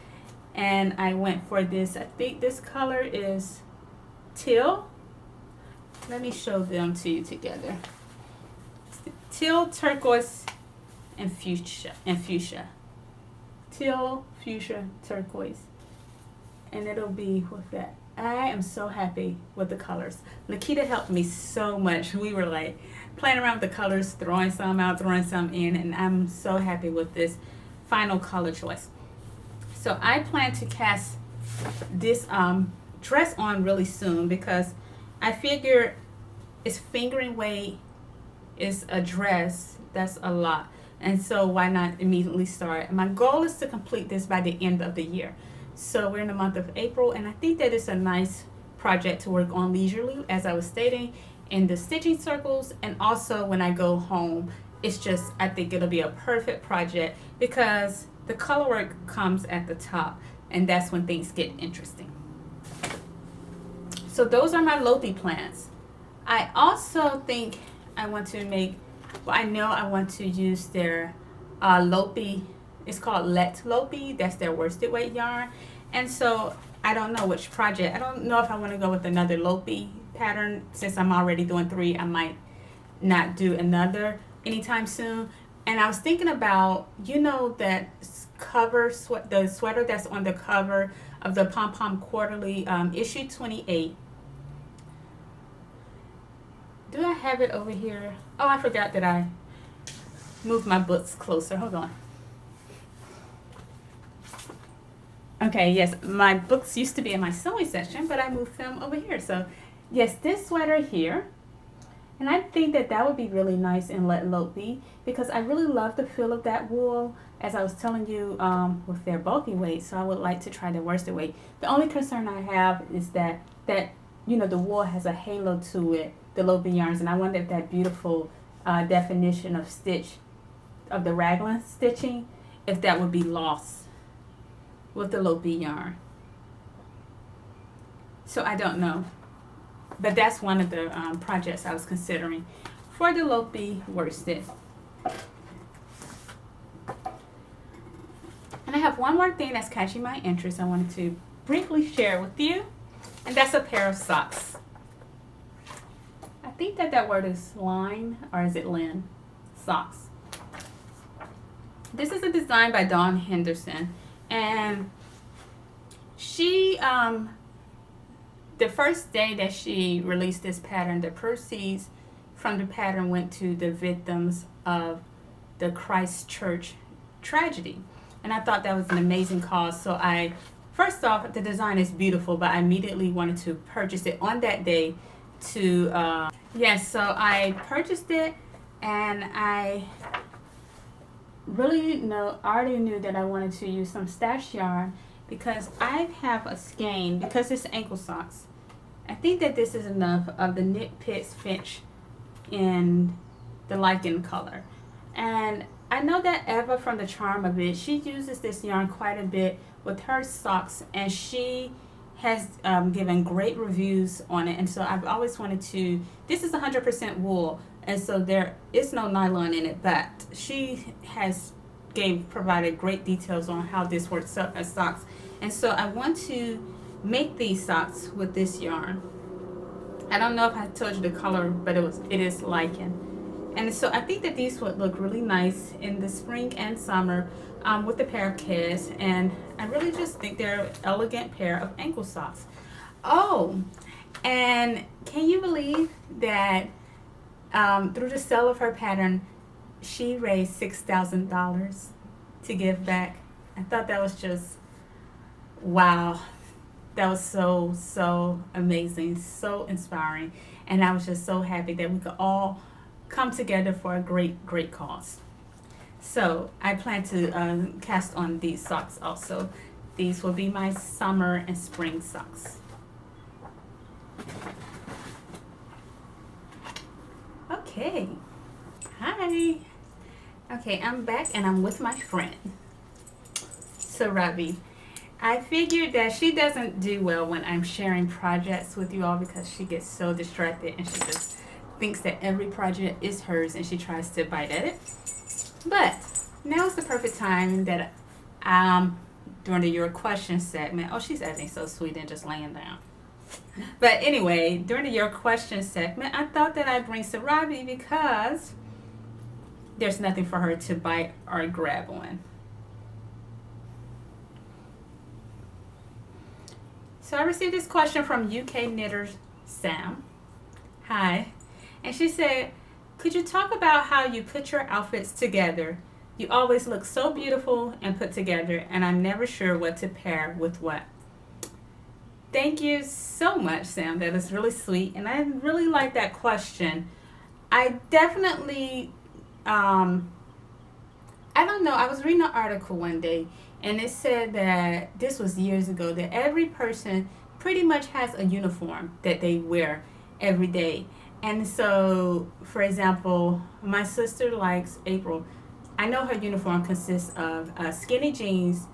[SPEAKER 1] and I went for this. I think this color is teal. Let me show them to you together. Teal, turquoise, and fuchsia. Teal, fuchsia, turquoise. And it'll be with that. I am so happy with the colors. Nikita helped me so much. We were like playing around with the colors, throwing some out, throwing some in, and I'm so happy with this final color choice. So I plan to cast this dress on really soon, because I figure it's fingering weight, it's a dress, that's a lot. And so why not immediately start? My goal is to complete this by the end of the year. So we're in the month of April, and I think that it's a nice project to work on leisurely, as I was stating, in the stitching circles, and also when I go home. It's just, I think it'll be a perfect project because the color work comes at the top, and that's when things get interesting. So those are my Lopi plans. I also think I want to make, well, I know I want to use their Lopi. It's called Let Lopi. That's their worsted weight yarn. And so I don't know which project. I don't know if I want to go with another Lopi pattern. Since I'm already doing 3, I might not do another anytime soon. And I was thinking about, you know, that cover, the sweater that's on the cover of the Pom Pom Quarterly, issue 28. Do I have it over here? Oh, I forgot that I moved my books closer. Hold on. Okay, yes, my books used to be in my sewing section, but I moved them over here. So, yes, this sweater here. And I think that that would be really nice in Let Lopi, because I really love the feel of that wool, as I was telling you, with their bulky weight. So I would like to try the worsted weight. The only concern I have is that you know, the wool has a halo to it, the Lopi yarns, and I wonder if that beautiful definition of stitch, of the raglan stitching, if that would be lost with the Lopi yarn. So I don't know. but that's one of the projects I was considering for the Lopi worsted. And I have one more thing that's catching my interest I wanted to briefly share with you, and that's a pair of socks. I think that word is line, or is it lin? Socks. This is a design by Dawn Henderson, and she, the first day that she released this pattern, the proceeds from the pattern went to the victims of the Christchurch tragedy. And I thought that was an amazing cause. So first off, the design is beautiful, but I immediately wanted to purchase it on that day to, so I purchased it, and I already knew that I wanted to use some stash yarn because I have a skein, because it's ankle socks. I think that this is enough of the Knit Pits Finch in the lichen color. And I know that Eva from the Charm of It, she uses this yarn quite a bit with her socks, and she has given great reviews on it. And so I've always wanted to, this is 100% wool, and so there is no nylon in it, but she has provided great details on how this works as socks. And so I want to make these socks with this yarn. I don't know if I told you the color, but it is lichen. And so I think that these would look really nice in the spring and summer with a pair of Kes, and I really just think they're an elegant pair of ankle socks. Oh, and can you believe that through the sale of her pattern, she raised $6,000 to give back? I thought that was just, wow. That was so amazing, so inspiring, and I was just so happy that we could all come together for a great cause. So I plan to cast on these socks also. These will be my summer and spring socks. Okay, hi. Okay, I'm back and I'm with my friend. So Ravi, I figured that she doesn't do well when I'm sharing projects with you all because she gets so distracted and she just thinks that every project is hers and she tries to bite at it. But now is the perfect time that during the Your Question segment, oh, she's acting so sweet and just laying down. But anyway, during the Your Question segment, I thought that I'd bring Sarabi because there's nothing for her to bite or grab on. So I received this question from UK knitter Sam. Hi. And she said, could you talk about how you put your outfits together? You always look so beautiful and put together, and I'm never sure what to pair with what. Thank you so much, Sam. That is really sweet, and I really like that question. I definitely, I don't know, I was reading an article one day, and it said that, this was years ago, that every person pretty much has a uniform that they wear every day. And so, for example, my sister likes April. I know her uniform consists of skinny jeans,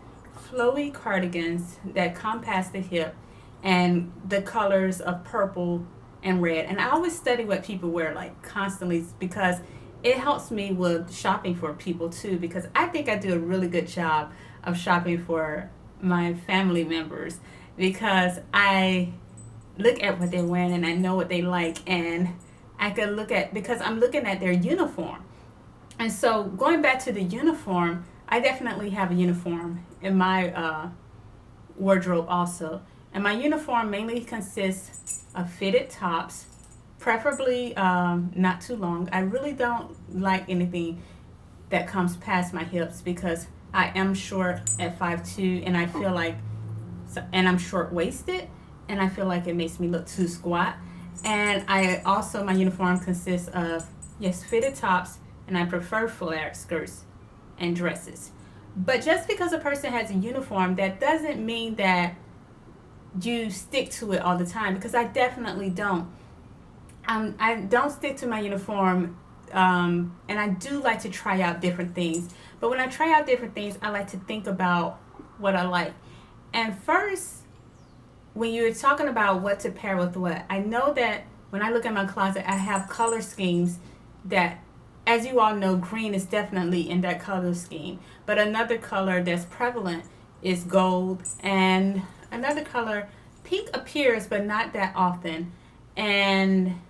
[SPEAKER 1] flowy cardigans that come past the hip, and the colors of purple and red. And I always study what people wear, like, constantly, because it helps me with shopping for people too, because I think I do a really good job of shopping for my family members, because I look at what they're wearing and I know what they like, and I can look at, because I'm looking at their uniform. And so going back to the uniform, I definitely have a uniform in my wardrobe also. And my uniform mainly consists of fitted tops, preferably not too long. I really don't like anything that comes past my hips because I am short at 5'2", and I feel like, and I'm short-waisted, and I feel like it makes me look too squat. And I also, my uniform consists of, yes, fitted tops, and I prefer flared skirts and dresses. But just because a person has a uniform, that doesn't mean that you stick to it all the time, because I definitely don't. I don't stick to my uniform, and I do like to try out different things. But when I try out different things, I like to think about what I like. And first, when you're talking about what to pair with what, I know that when I look at my closet, I have color schemes that, as you all know, green is definitely in that color scheme. But another color that's prevalent is gold, and another color, pink appears but not that often. And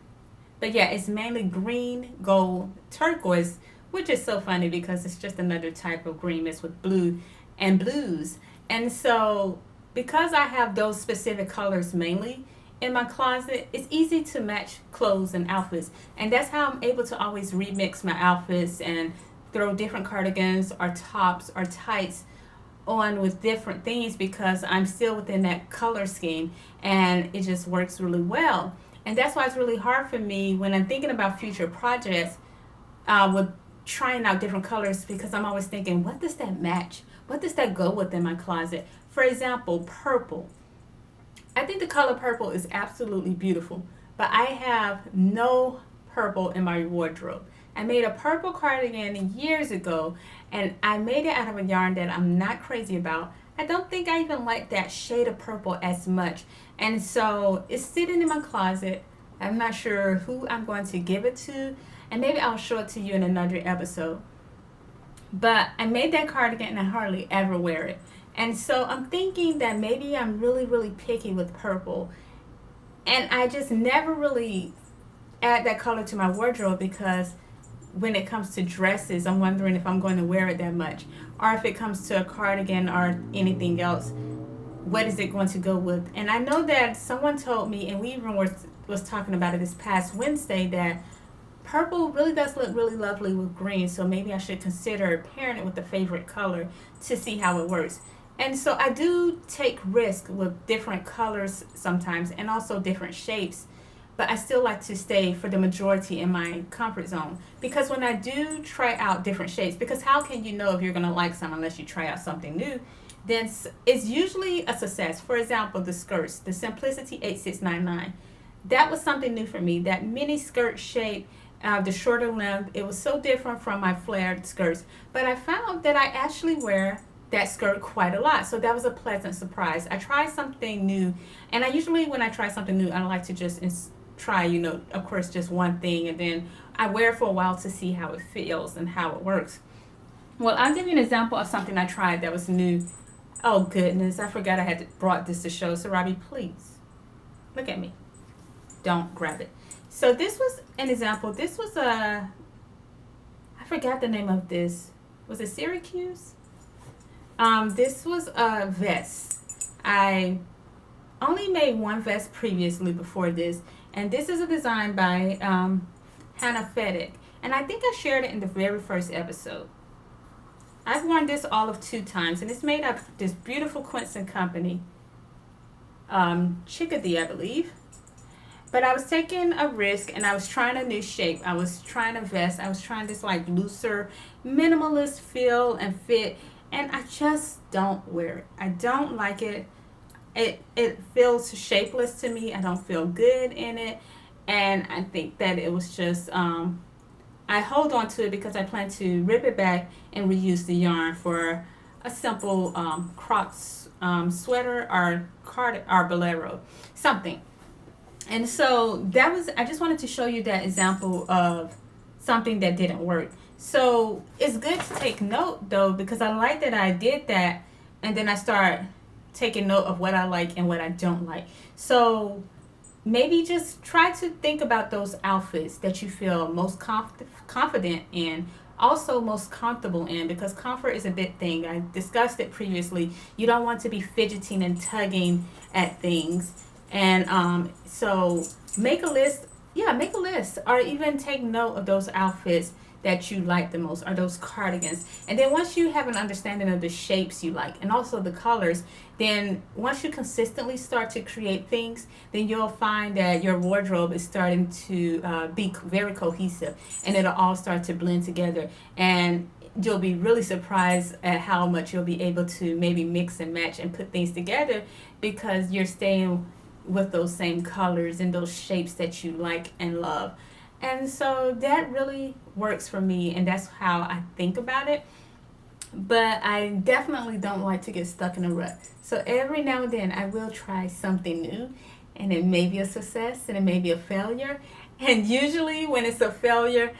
[SPEAKER 1] but yeah, it's mainly green, gold, turquoise, which is so funny because it's just another type of green mixed with blue and blues. And so, because I have those specific colors mainly in my closet, it's easy to match clothes and outfits. And that's how I'm able to always remix my outfits and throw different cardigans or tops or tights on with different things because I'm still within that color scheme and it just works really well. And that's why it's really hard for me when I'm thinking about future projects with trying out different colors, because I'm always thinking, what does that match? What does that go with in my closet? For example, purple. I think the color purple is absolutely beautiful, but I have no purple in my wardrobe. I made a purple cardigan years ago, and I made it out of a yarn that I'm not crazy about. I don't think I even like that shade of purple as much. And so it's sitting in my closet. I'm not sure who I'm going to give it to, and maybe I'll show it to you in another episode. But I made that cardigan and I hardly ever wear it. And so I'm thinking that maybe I'm really, really picky with purple. And I just never really add that color to my wardrobe because when it comes to dresses, I'm wondering if I'm going to wear it that much. Or if it comes to a cardigan or anything else, what is it going to go with? And I know that someone told me, and we even was talking about it this past Wednesday, that purple really does look really lovely with green. So maybe I should consider pairing it with a favorite color to see how it works. And so I do take risks with different colors sometimes and also different shapes. But I still like to stay for the majority in my comfort zone. Because when I do try out different shapes, because how can you know if you're going to like some unless you try out something new? Then it's usually a success. For example, the skirts, the Simplicity 8699. That was something new for me. That mini skirt shape, the shorter length, it was so different from my flared skirts. But I found that I actually wear that skirt quite a lot. So that was a pleasant surprise. I tried something new. And I usually, when I try something new, I like to just try, of course, just one thing. And then I wear it for a while to see how it feels and how it works. Well, I'll give you an example of something I tried that was new. Oh, goodness. I forgot I had brought this to show. So, Robbie, please, look at me. Don't grab it. So this was an example. This was I forgot the name of this. Was it Syracuse? This was a vest. I only made one vest previously before this. And this is a design by Hannah Fedek. And I think I shared it in the very first episode. I've worn this all of 2 times. And it's made of this beautiful Quince & Company chickadee, I believe. But I was taking a risk and I was trying a new shape. I was trying a vest. I was trying this like looser, minimalist feel and fit. And I just don't wear it. I don't like it. It feels shapeless to me. I don't feel good in it. And I think that it was just, I hold on to it because I plan to rip it back and reuse the yarn for a simple cropped sweater or bolero, something. And so that was, I just wanted to show you that example of something that didn't work. So it's good to take note though, because I like that I did that and then I start taking note of what I like and what I don't like. So maybe just try to think about those outfits that you feel most confident in, also most comfortable in, because comfort is a big thing. I discussed it previously. You don't want to be fidgeting and tugging at things. And so make a list. Yeah, make a list or even take note of those outfits that you like the most, or those cardigans. And then once you have an understanding of the shapes you like and also the colors, then once you consistently start to create things, then you'll find that your wardrobe is starting to be very cohesive and it'll all start to blend together. And you'll be really surprised at how much you'll be able to maybe mix and match and put things together because you're staying with those same colors and those shapes that you like and love. And so that really works for me, and that's how I think about it. but I definitely don't like to get stuck in a rut. So every now and then I will try something new, and it may be a success and it may be a failure. And usually when it's a failure,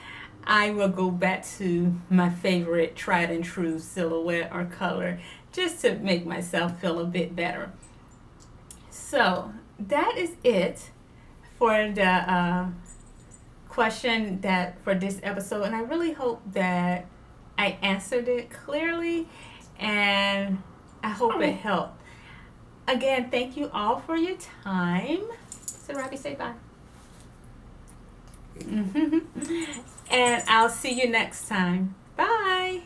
[SPEAKER 1] I will go back to my favorite tried and true silhouette or color just to make myself feel a bit better. So that is it for the question that for this episode, and I really hope that I answered it clearly, and I hope it helped. Again, thank you all for your time. So Robbie, say bye. And I'll see you next time. Bye.